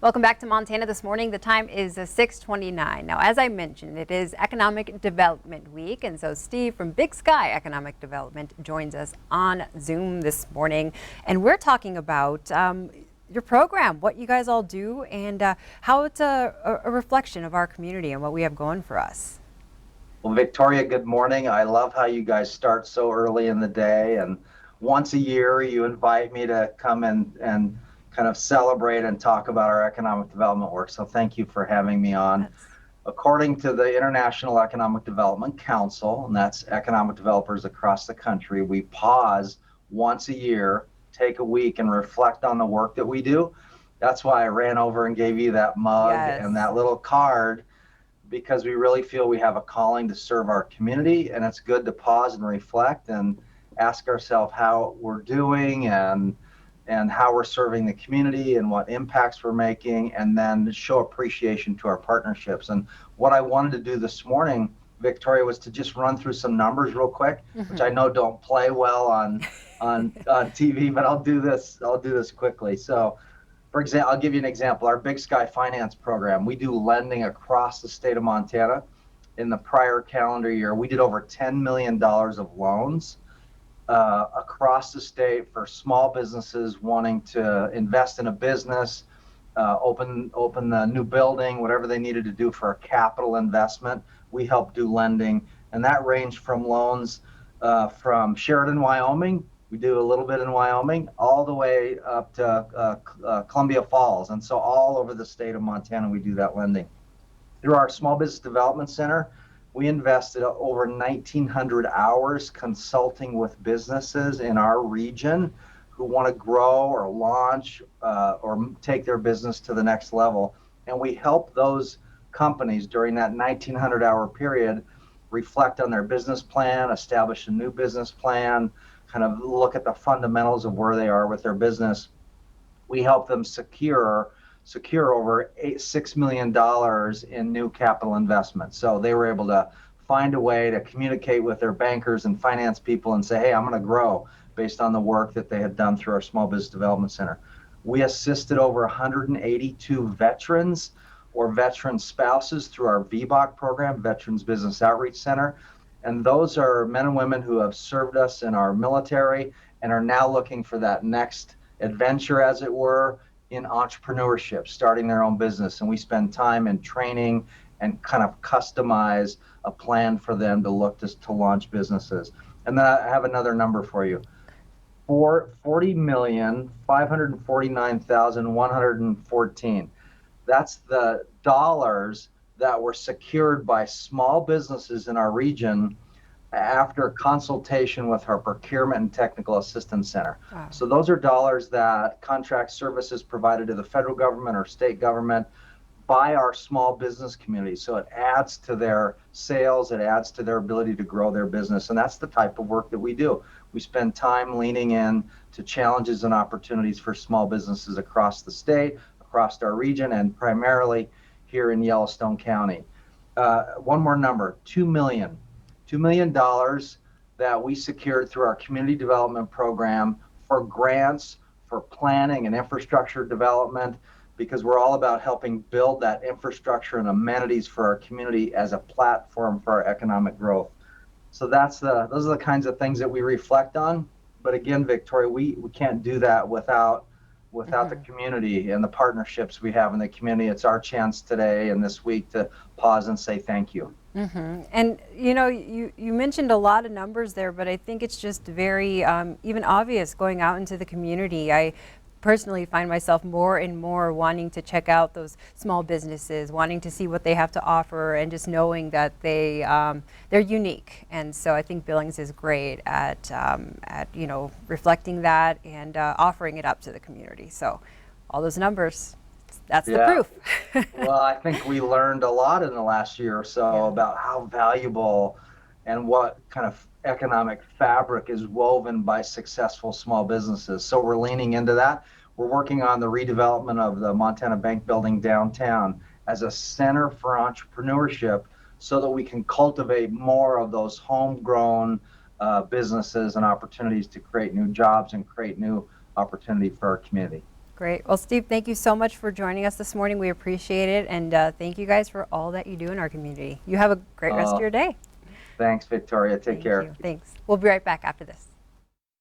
Welcome back to Montana This Morning. The time is 6:29. Now, as I mentioned, it is Economic Development Week, and so Steve from Big Sky Economic Development joins us on Zoom this morning, and we're talking about your program, what you guys all do, and how it's a reflection of our community and what we have going for us. Well, Victoria, good morning. I love how you guys start so early in the day, and once a year you invite me to come and kind of celebrate and talk about our economic development work. So thank you for having me on. Yes. According to the International Economic Development Council, and that's economic developers across the country, we pause once a year, take a week, and reflect on the work that we do. That's why I ran over and gave you that mug Yes. and that little card, because we really feel we have a calling to serve our community, and it's good to pause and reflect and ask ourselves how we're doing and how we're serving the community and what impacts we're making, and then show appreciation to our partnerships. And what I wanted to do this morning, Victoria, was to just run through some numbers real quick, which I know don't play well on TV, but I'll do this quickly. So, for example, I'll give you an example. Our Big Sky Finance program, we do lending across the state of Montana. In the prior calendar year, we did over $10 million of loans across the state for small businesses wanting to invest in a business, open a new building, whatever they needed to do for a capital investment. We help do lending, and that ranged from loans from Sheridan, Wyoming. We do a little bit in Wyoming, all the way up to Columbia Falls. And so all over the state of Montana, we do that lending. Through our Small Business Development Center, we invested over 1,900 hours consulting with businesses in our region who want to grow or launch or take their business to the next level. And we help those companies during that 1,900-hour period reflect on their business plan, establish a new business plan, kind of look at the fundamentals of where they are with their business. We help them secure over $6 million in new capital investments. So they were able to find a way to communicate with their bankers and finance people and say, hey, I'm going to grow based on the work that they had done through our Small Business Development Center. We assisted over 182 veterans or veteran spouses through our VBOC program, Veterans Business Outreach Center. And those are men and women who have served us in our military and are now looking for that next adventure, as it were, in entrepreneurship, starting their own business. And we spend time in training and kind of customize a plan for them to look to launch businesses. And then I have another number for you. For 40,549,114. That's the dollars that were secured by small businesses in our region after consultation with our Procurement and Technical Assistance Center. Wow. So those are dollars that contract services provided to the federal government or state government by our small business community. So it adds to their sales, it adds to their ability to grow their business. And that's the type of work that we do. We spend time leaning in to challenges and opportunities for small businesses across the state, across our region, and primarily here in Yellowstone County. One more number, $2 million that we secured through our community development program for grants, for planning and infrastructure development, because we're all about helping build that infrastructure and amenities for our community as a platform for our economic growth. So those are the kinds of things that we reflect on. But again, Victoria, we can't do that without the community and the partnerships we have in the community. It's our chance today and this week to pause and say thank you. And you mentioned a lot of numbers there, but I think it's just very even obvious going out into the community. I personally find myself more and more wanting to check out those small businesses, wanting to see what they have to offer, and just knowing that they're unique. And so I think Billings is great at reflecting that and offering it up to the community. So all those numbers, that's the proof. Well, I think we learned a lot in the last year or so about how valuable and what kind of economic fabric is woven by successful small businesses. So we're leaning into that. We're working on the redevelopment of the Montana Bank Building downtown as a center for entrepreneurship so that we can cultivate more of those homegrown businesses and opportunities to create new jobs and create new opportunity for our community. Great. Well, Steve, thank you so much for joining us this morning. We appreciate it. And thank you guys for all that you do in our community. You have a great rest of your day. Thanks, Victoria. Take care. Thank you. Thanks. We'll be right back after this.